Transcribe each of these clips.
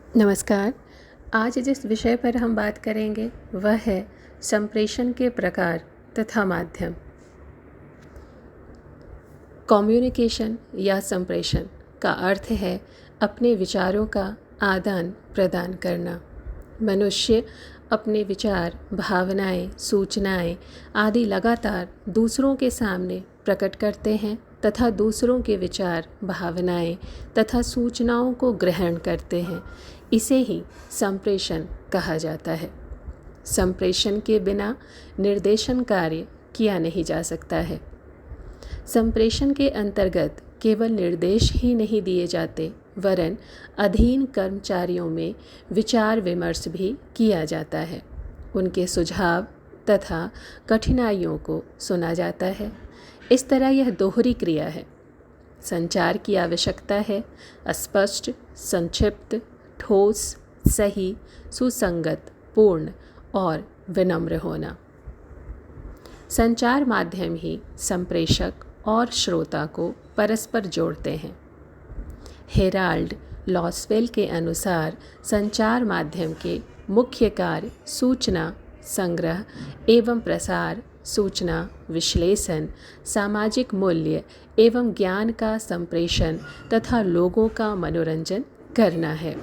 नमस्कार। आज जिस विषय पर हम बात करेंगे वह है संप्रेषण के प्रकार तथा माध्यम। कम्युनिकेशन या संप्रेषण का अर्थ है अपने विचारों का आदान प्रदान करना। मनुष्य अपने विचार, भावनाएं, सूचनाएं आदि लगातार दूसरों के सामने प्रकट करते हैं तथा दूसरों के विचार, भावनाएं तथा सूचनाओं को ग्रहण करते हैं। इसे ही संप्रेषण कहा जाता है। संप्रेषण के बिना निर्देशन कार्य किया नहीं जा सकता है। संप्रेषण के अंतर्गत केवल निर्देश ही नहीं दिए जाते, वरन अधीन कर्मचारियों में विचार विमर्श भी किया जाता है। उनके सुझाव तथा कठिनाइयों को सुना जाता है। इस तरह यह दोहरी क्रिया है। संचार की आवश्यकता है स्पष्ट, संक्षिप्त, ठोस, सही, सुसंगत, पूर्ण और विनम्र होना। संचार माध्यम ही संप्रेषक और श्रोता को परस्पर जोड़ते हैं। हेराल्ड लॉसवेल के अनुसार संचार माध्यम के मुख्य कार्य सूचना संग्रह एवं प्रसार, सूचना विश्लेषण, सामाजिक मूल्य एवं ज्ञान का संप्रेषण तथा लोगों का मनोरंजन करना है।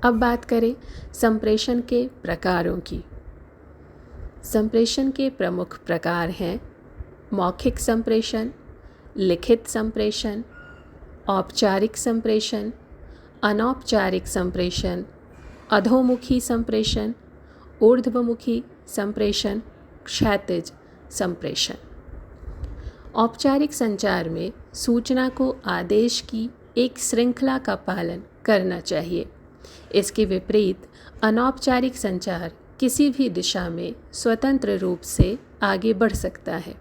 अब बात करें संप्रेषण के प्रकारों की। संप्रेषण के प्रमुख प्रकार हैं मौखिक संप्रेषण, लिखित संप्रेषण, औपचारिक संप्रेषण, अनौपचारिक संप्रेषण, अधोमुखी संप्रेषण, ऊर्ध्वमुखी संप्रेषण, क्षैतिज संप्रेषण। औपचारिक संचार में सूचना को आदेश की एक श्रृंखला का पालन करना चाहिए। इसके विपरीत अनौपचारिक संचार किसी भी दिशा में स्वतंत्र रूप से आगे बढ़ सकता है।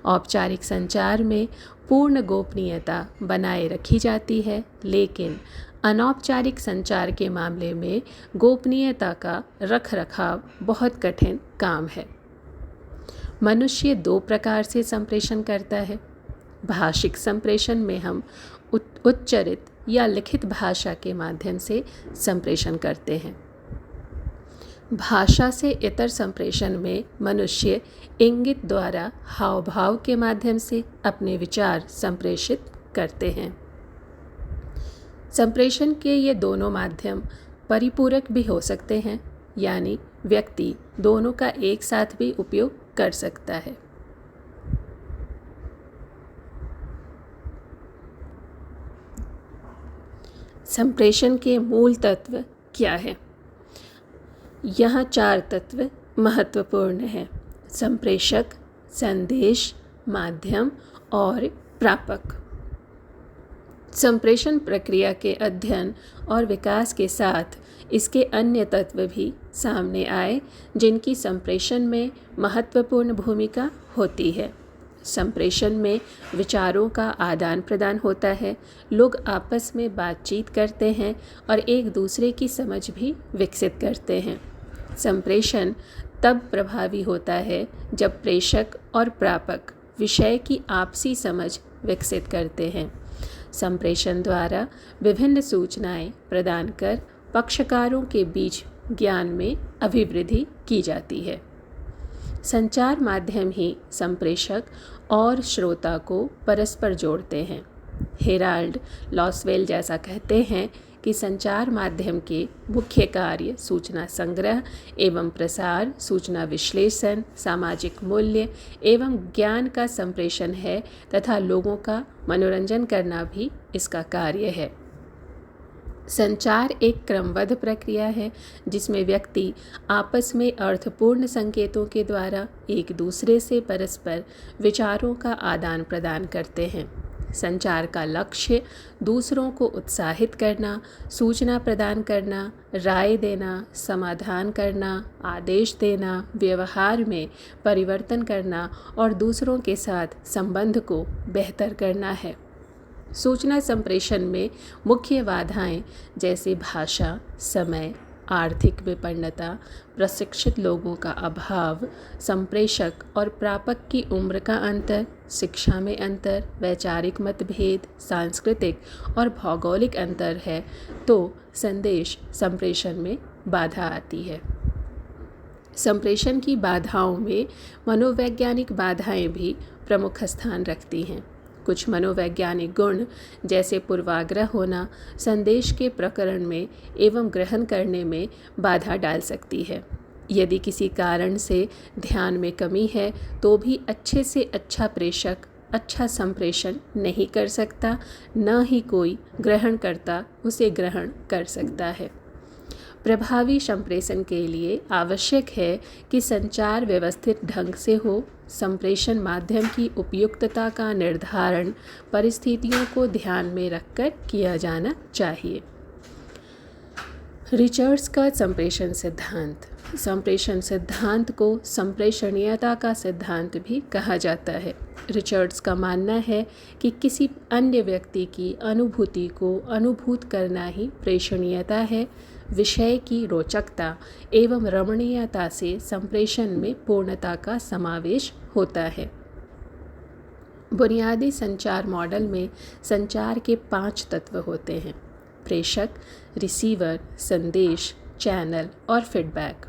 औपचारिक संचार में पूर्ण गोपनीयता बनाए रखी जाती है, लेकिन अनौपचारिक संचार के मामले में गोपनीयता का रखरखाव बहुत कठिन काम है। मनुष्य दो प्रकार से संप्रेषण करता है। भाषिक संप्रेषण में हम उच्चरित या लिखित भाषा के माध्यम से संप्रेषण करते हैं। भाषा से इतर संप्रेषण में मनुष्य इंगित द्वारा हाव भाव के माध्यम से अपने विचार संप्रेषित करते हैं। संप्रेषण के ये दोनों माध्यम परिपूरक भी हो सकते हैं, यानी व्यक्ति दोनों का एक साथ भी उपयोग कर सकता है। संप्रेषण के मूल तत्व क्या है? यहाँ 4 तत्व महत्वपूर्ण हैं: संप्रेषक, संदेश, माध्यम और प्रापक। संप्रेषण प्रक्रिया के अध्ययन और विकास के साथ इसके अन्य तत्व भी सामने आए, जिनकी संप्रेषण में महत्वपूर्ण भूमिका होती है। संप्रेषण में विचारों का आदान प्रदान होता है, लोग आपस में बातचीत करते हैं और एक दूसरे की समझ भी विकसित करते हैं। संप्रेषण तब प्रभावी होता है जब प्रेषक और प्रापक विषय की आपसी समझ विकसित करते हैं। संप्रेषण द्वारा विभिन्न सूचनाएं प्रदान कर पक्षकारों के बीच ज्ञान में अभिवृद्धि की जाती है। संचार माध्यम ही संप्रेषक और श्रोता को परस्पर जोड़ते हैं। हेराल्ड लॉसवेल जैसा कहते हैं कि संचार माध्यम के मुख्य कार्य सूचना संग्रह एवं प्रसार, सूचना विश्लेषण, सामाजिक मूल्य एवं ज्ञान का संप्रेषण है तथा लोगों का मनोरंजन करना भी इसका कार्य है। संचार एक क्रमबद्ध प्रक्रिया है जिसमें व्यक्ति आपस में अर्थपूर्ण संकेतों के द्वारा एक दूसरे से परस्पर विचारों का आदान प्रदान करते हैं। संचार का लक्ष्य दूसरों को उत्साहित करना, सूचना प्रदान करना, राय देना, समाधान करना, आदेश देना, व्यवहार में परिवर्तन करना और दूसरों के साथ संबंध को बेहतर करना है। सूचना संप्रेषण में मुख्य बाधाएं जैसे भाषा, समय, आर्थिक विपन्नता, प्रशिक्षित लोगों का अभाव, संप्रेषक और प्रापक की उम्र का अंतर, शिक्षा में अंतर, वैचारिक मतभेद, सांस्कृतिक और भौगोलिक अंतर है तो संदेश संप्रेषण में बाधा आती है। संप्रेषण की बाधाओं में मनोवैज्ञानिक बाधाएं भी प्रमुख स्थान रखती हैं। कुछ मनोवैज्ञानिक गुण जैसे पूर्वाग्रह होना संदेश के प्रकरण में एवं ग्रहण करने में बाधा डाल सकती है। यदि किसी कारण से ध्यान में कमी है तो भी अच्छे से अच्छा प्रेषक अच्छा संप्रेषण नहीं कर सकता, न ही कोई ग्रहणकर्ता उसे ग्रहण कर सकता है। प्रभावी संप्रेषण के लिए आवश्यक है कि संचार व्यवस्थित ढंग से हो। संप्रेषण माध्यम की उपयुक्तता का निर्धारण परिस्थितियों को ध्यान में रखकर किया जाना चाहिए। रिचर्ड्स का संप्रेषण सिद्धांत। संप्रेषण सिद्धांत को संप्रेषणीयता का सिद्धांत भी कहा जाता है। रिचर्ड्स का मानना है कि किसी अन्य व्यक्ति की अनुभूति को अनुभूत करना ही प्रेषणीयता है। विषय की रोचकता एवं रमणीयता से संप्रेषण में पूर्णता का समावेश होता है। बुनियादी संचार मॉडल में संचार के 5 तत्व होते हैं: प्रेषक, रिसीवर, संदेश, चैनल और फीडबैक।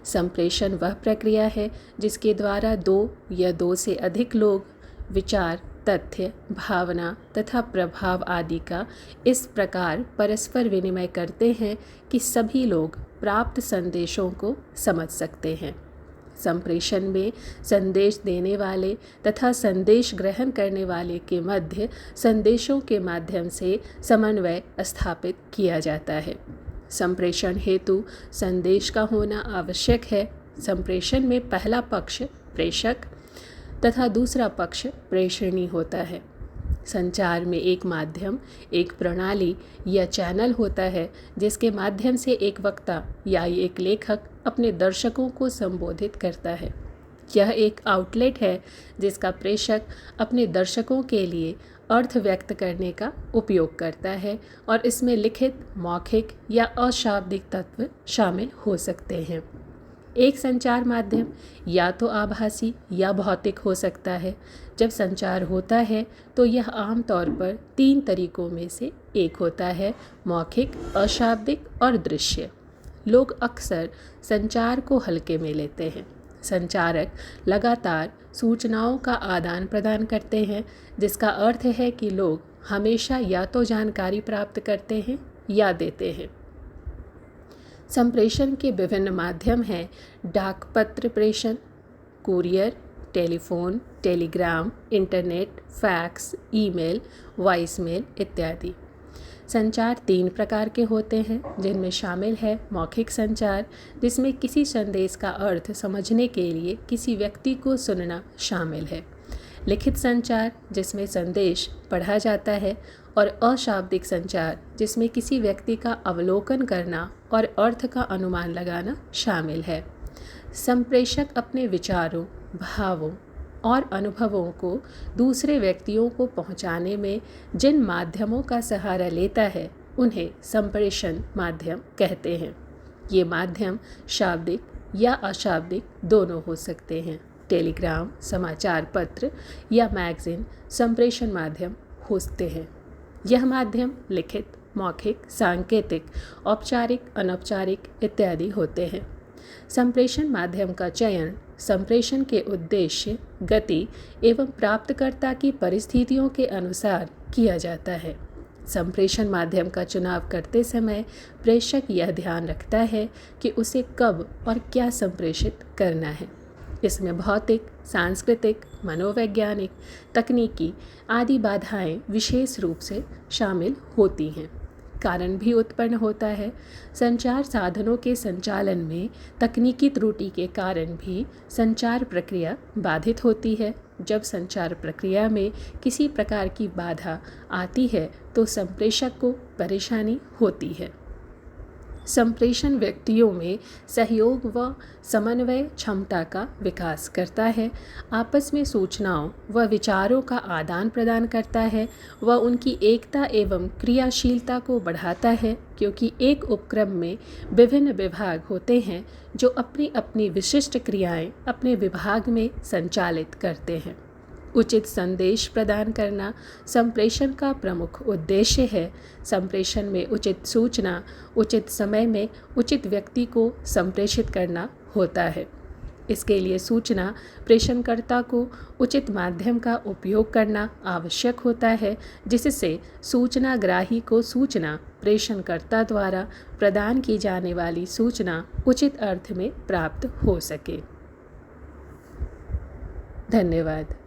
संप्रेषण वह प्रक्रिया है जिसके द्वारा 2 या 2 से अधिक लोग विचार, तथ्य, भावना तथा प्रभाव आदि का इस प्रकार परस्पर विनिमय करते हैं कि सभी लोग प्राप्त संदेशों को समझ सकते हैं। संप्रेषण में संदेश देने वाले तथा संदेश ग्रहण करने वाले के मध्य संदेशों के माध्यम से समन्वय स्थापित किया जाता है। संप्रेषण हेतु संदेश का होना आवश्यक है। संप्रेषण में पहला पक्ष प्रेषक तथा दूसरा पक्ष प्रेषणी होता है। संचार में एक माध्यम, एक प्रणाली या चैनल होता है जिसके माध्यम से एक वक्ता या एक लेखक अपने दर्शकों को संबोधित करता है। यह एक आउटलेट है जिसका प्रेषक अपने दर्शकों के लिए अर्थ व्यक्त करने का उपयोग करता है और इसमें लिखित, मौखिक या अशाब्दिक तत्व शामिल हो सकते हैं। एक संचार माध्यम या तो आभासी या भौतिक हो सकता है। जब संचार होता है तो यह आमतौर पर 3 तरीकों में से एक होता है: मौखिक, अशाब्दिक और दृश्य। लोग अक्सर संचार को हल्के में लेते हैं। संचारक लगातार सूचनाओं का आदान प्रदान करते हैं, जिसका अर्थ है कि लोग हमेशा या तो जानकारी प्राप्त करते हैं या देते हैं। संप्रेषण के विभिन्न माध्यम हैं: डाकपत्र प्रेषण, courier, telephone, Telegram, internet, fax, email, voicemail इत्यादि। संचार 3 प्रकार के होते हैं, जिनमें शामिल है मौखिक संचार, जिसमें किसी संदेश का अर्थ समझने के लिए किसी व्यक्ति को सुनना शामिल है; लिखित संचार, जिसमें संदेश पढ़ा जाता है; और अशाब्दिक संचार, जिसमें किसी व्यक्ति का अवलोकन करना और अर्थ का अनुमान लगाना शामिल है। संप्रेषक अपने विचारों, भावों और अनुभवों को दूसरे व्यक्तियों को पहुंचाने में जिन माध्यमों का सहारा लेता है उन्हें संप्रेषण माध्यम कहते हैं। ये माध्यम शाब्दिक या अशाब्दिक दोनों हो सकते हैं। टेलीग्राम, समाचार पत्र या मैगजीन संप्रेषण माध्यम होते हैं। यह माध्यम लिखित, मौखिक, सांकेतिक, औपचारिक, अनौपचारिक इत्यादि होते हैं। संप्रेषण माध्यम का चयन संप्रेषण के उद्देश्य, गति एवं प्राप्तकर्ता की परिस्थितियों के अनुसार किया जाता है। संप्रेषण माध्यम का चुनाव करते समय प्रेषक यह ध्यान रखता है कि उसे कब और क्या संप्रेषित करना है। इसमें भौतिक, सांस्कृतिक, मनोवैज्ञानिक, तकनीकी आदि बाधाएं विशेष रूप से शामिल होती हैं। कारण भी उत्पन्न होता है। संचार साधनों के संचालन में तकनीकी त्रुटि के कारण भी संचार प्रक्रिया बाधित होती है। जब संचार प्रक्रिया में किसी प्रकार की बाधा आती है तो संप्रेषक को परेशानी होती है। संप्रेषण व्यक्तियों में सहयोग व समन्वय क्षमता का विकास करता है, आपस में सूचनाओं व विचारों का आदान प्रदान करता है व उनकी एकता एवं क्रियाशीलता को बढ़ाता है, क्योंकि एक उपक्रम में विभिन्न विभाग होते हैं जो अपनी अपनी विशिष्ट क्रियाएं अपने विभाग में संचालित करते हैं। उचित संदेश प्रदान करना संप्रेषण का प्रमुख उद्देश्य है। संप्रेषण में उचित सूचना उचित समय में उचित व्यक्ति को संप्रेषित करना होता है। इसके लिए सूचना प्रेषणकर्ता को उचित माध्यम का उपयोग करना आवश्यक होता है, जिससे सूचनाग्राही को सूचना प्रेषणकर्ता द्वारा प्रदान की जाने वाली सूचना उचित अर्थ में प्राप्त हो सके। धन्यवाद।